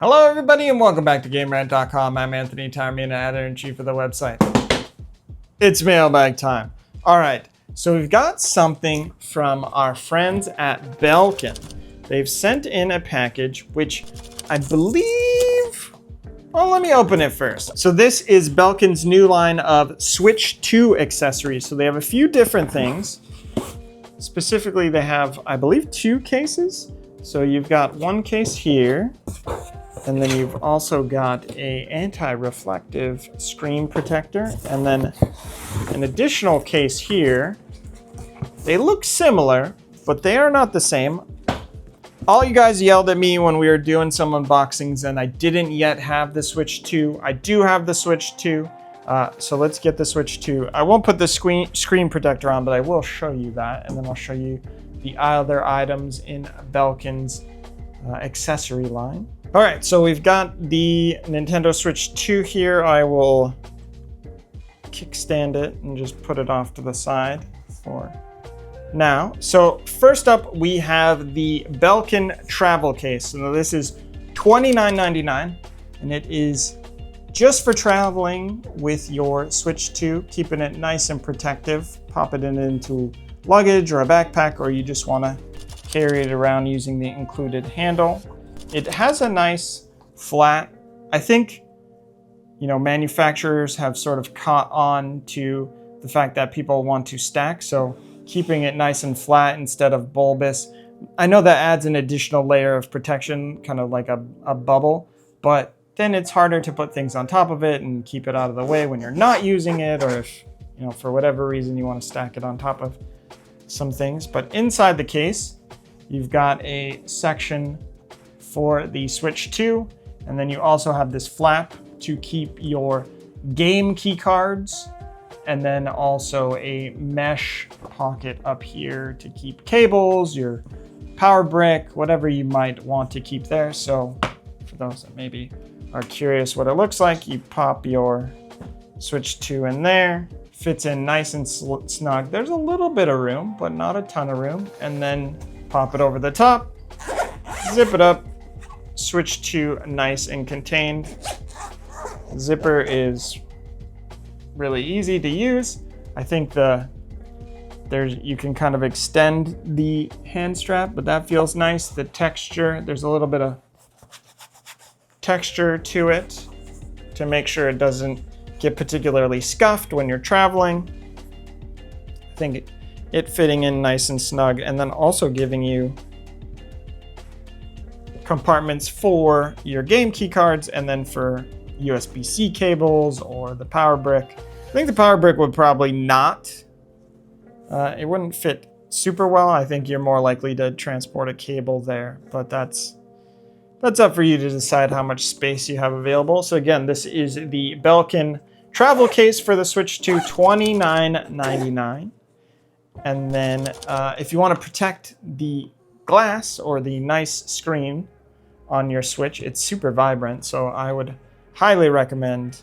Hello everybody and welcome back to GameRant.com. I'm Anthony Taormina, editor-in-chief of the website. It's mailbag time. Alright, so we've got something from our friends at Belkin. They've sent in a package which I believe... Well, let me open it first. So this is Belkin's new line of Switch 2 accessories. So they have a few different things. Specifically, they have, I believe, 2 cases. So you've got one case here. And then you've also got a anti-reflective screen protector. And then an additional case here. They look similar, but they are not the same. All you guys yelled at me when we were doing some unboxings and I didn't yet have the Switch 2. I do have the Switch 2. So let's get the Switch 2. I won't put the screen protector on, but I will show you that. And then I'll show you the other items in Belkin's accessory line. All right, so we've got the Nintendo Switch 2 here. I will kickstand it and just put it off to the side for now. So first up, we have the Belkin travel case. So this is $29.99, and it is just for traveling with your Switch 2, keeping it nice and protective. Pop it into luggage or a backpack, or you just want to carry it around using the included handle. It has a nice flat, I think, manufacturers have sort of caught on to the fact that people want to stack. So keeping it nice and flat instead of bulbous. I know that adds an additional layer of protection, kind of like a bubble, but then it's harder to put things on top of it and keep it out of the way when you're not using it, or if, for whatever reason you want to stack it on top of some things. But inside the case, you've got a section for the Switch 2, and then you also have this flap to keep your game key cards, and then also a mesh pocket up here to keep cables, your power brick, whatever you might want to keep there. So for those that maybe are curious what it looks like, you pop your Switch 2 in there, fits in nice and snug. There's a little bit of room, but not a ton of room, and then pop it over the top, zip it up, Switch 2 nice and contained. Zipper is really easy to use. I think you can kind of extend the hand strap, but that feels nice. The texture, there's a little bit of texture to it to make sure it doesn't get particularly scuffed when you're traveling. I think it fitting in nice and snug, and then also giving you compartments for your game key cards, and then for USB-C cables or the power brick. I think the power brick would probably not, it wouldn't fit super well. I think you're more likely to transport a cable there, but that's up for you to decide how much space you have available. So again, this is the Belkin travel case for the Switch 2, $29.99. And then if you want to protect the glass or the nice screen on your Switch, it's super vibrant, so I would highly recommend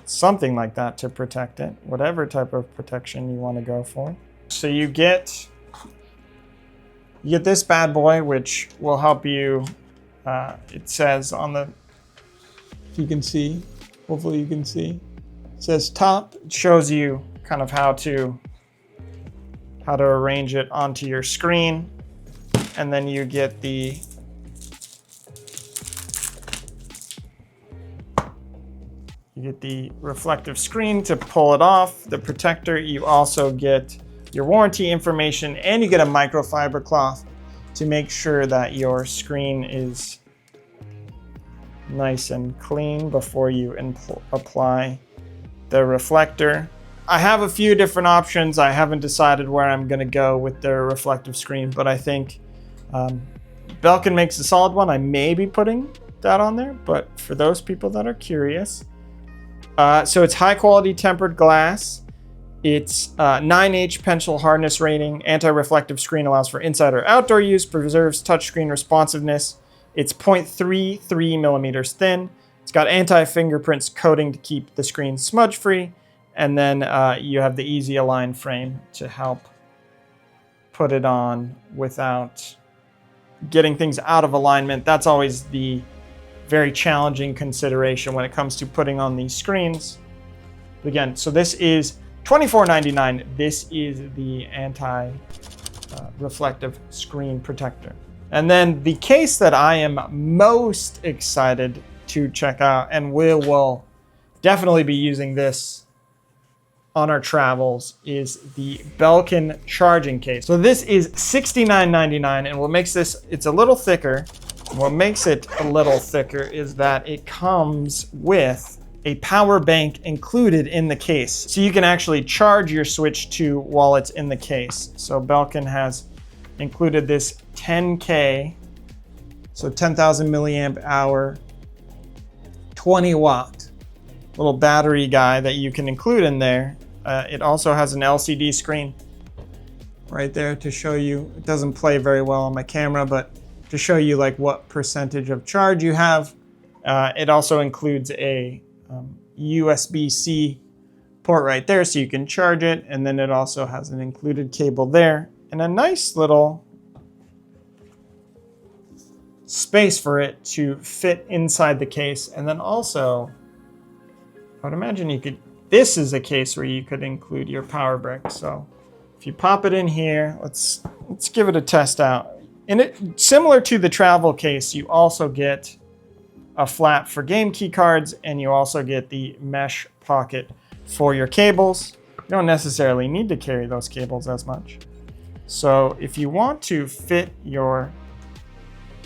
something like that to protect it, whatever type of protection you want to go for. So you get this bad boy, which will help you. It says on the, if you can see, hopefully you can see, it says top. It shows you kind of how to arrange it onto your screen, and then you get the reflective screen to pull it off, the protector. You also get your warranty information, and you get a microfiber cloth to make sure that your screen is nice and clean before you apply the reflector. I have a few different options. I haven't decided where I'm going to go with the reflective screen, but I think Belkin makes a solid one. I may be putting that on there, but for those people that are curious, so it's high quality tempered glass. It's 9H pencil hardness rating. Anti-reflective screen allows for inside or outdoor use. Preserves touchscreen responsiveness. It's 0.33 millimeters thin. It's got anti-fingerprints coating to keep the screen smudge free. And then you have the easy align frame to help put it on without getting things out of alignment. That's always the very challenging consideration when it comes to putting on these screens. Again, so this is $24.99. This is the anti-reflective screen protector. And then the case that I am most excited to check out, and we will definitely be using this on our travels, is the Belkin charging case. So this is $69.99, and what makes this, it's a little thicker. What makes it a little thicker is that it comes with a power bank included in the case. So you can actually charge your Switch 2 while it's in the case. So Belkin has included this 10K, so 10,000 milliamp hour, 20 watt little battery guy that you can include in there. It also has an LCD screen right there to show you. It doesn't play very well on my camera, but to show you like what percentage of charge you have. It also includes a USB-C port right there so you can charge it. And then it also has an included cable there and a nice little space for it to fit inside the case. And then also, I would imagine you could, this is a case where you could include your power brick. So if you pop it in here, let's give it a test out. And it, similar to the travel case, you also get a flap for game key cards, and you also get the mesh pocket for your cables. You don't necessarily need to carry those cables as much. So if you want to fit your,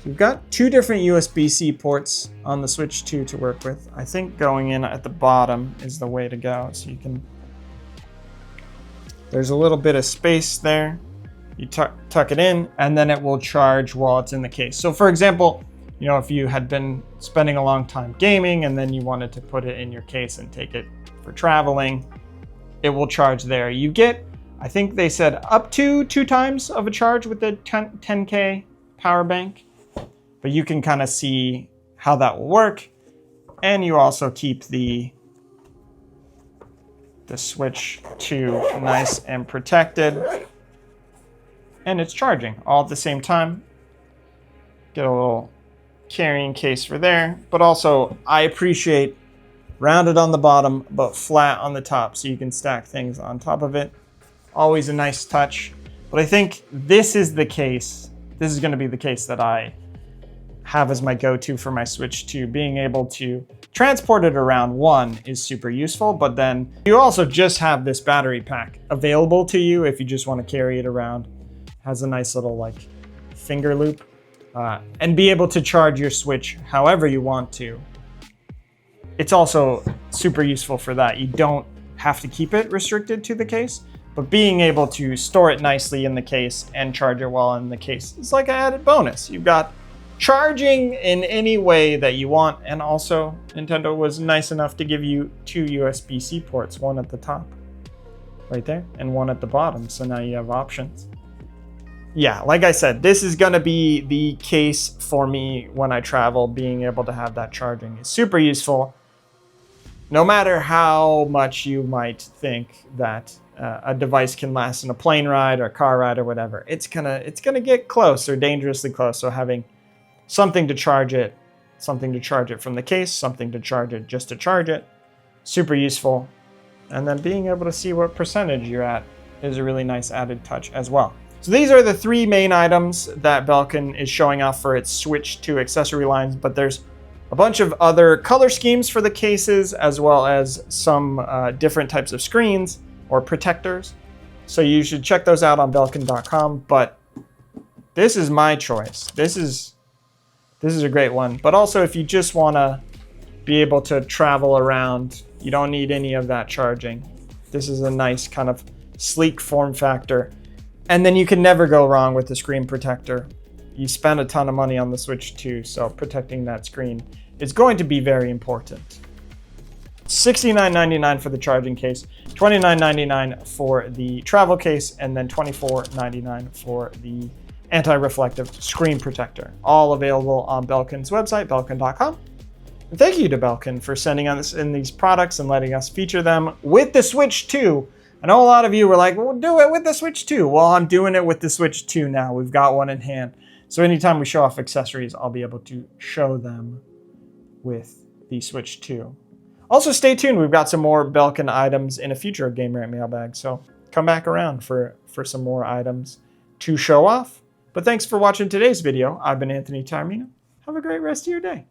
you've got two different USB-C ports on the Switch 2 to work with. I think going in at the bottom is the way to go. So you can, there's a little bit of space there. You tuck it in, and then it will charge while it's in the case. So for example, you know, if you had been spending a long time gaming and then you wanted to put it in your case and take it for traveling, it will charge there. You get, I think they said up to 2 times of a charge with the 10K power bank, but you can kind of see how that will work. And you also keep the Switch 2 nice and protected. And it's charging all at the same time. Get a little carrying case for there, but also I appreciate rounded on the bottom, but flat on the top, so you can stack things on top of it. Always a nice touch. But I think this is the case. This is going to be the case that I have as my go-to for my Switch 2. Being able to transport it around, one, is super useful, but then you also just have this battery pack available to you if you just want to carry it around. Has a nice little like finger loop, and be able to charge your Switch however you want to. It's also super useful for that. You don't have to keep it restricted to the case, but being able to store it nicely in the case and charge it while in the case is like an added bonus. You've got charging in any way that you want, and also Nintendo was nice enough to give you 2 USB-C ports, one at the top right there and one at the bottom, so now you have options. Yeah, like I said, this is gonna be the case for me when I travel. Being able to have that charging is super useful. No matter how much you might think that a device can last in a plane ride or a car ride or whatever, it's gonna get close or dangerously close. So having something to charge it from the case, something to charge it just to charge it, super useful. And then being able to see what percentage you're at is a really nice added touch as well. So these are the 3 main items that Belkin is showing off for its Switch 2 accessory lines, but there's a bunch of other color schemes for the cases, as well as some different types of screens or protectors. So you should check those out on Belkin.com, but this is my choice. This is a great one. But also if you just wanna be able to travel around, you don't need any of that charging. This is a nice kind of sleek form factor. And then you can never go wrong with the screen protector. You spend a ton of money on the Switch 2, so protecting that screen is going to be very important. $69.99 for the charging case, $29.99 for the travel case, and then $24.99 for the anti-reflective screen protector. All available on Belkin's website, Belkin.com. And thank you to Belkin for sending us in these products and letting us feature them with the Switch 2. I know a lot of you were like, well, do it with the Switch 2. Well, I'm doing it with the Switch 2 now. We've got one in hand. So anytime we show off accessories, I'll be able to show them with the Switch 2. Also, stay tuned. We've got some more Belkin items in a future Game Rant mailbag, so come back around for some more items to show off. But thanks for watching today's video. I've been Anthony Taormina. Have a great rest of your day.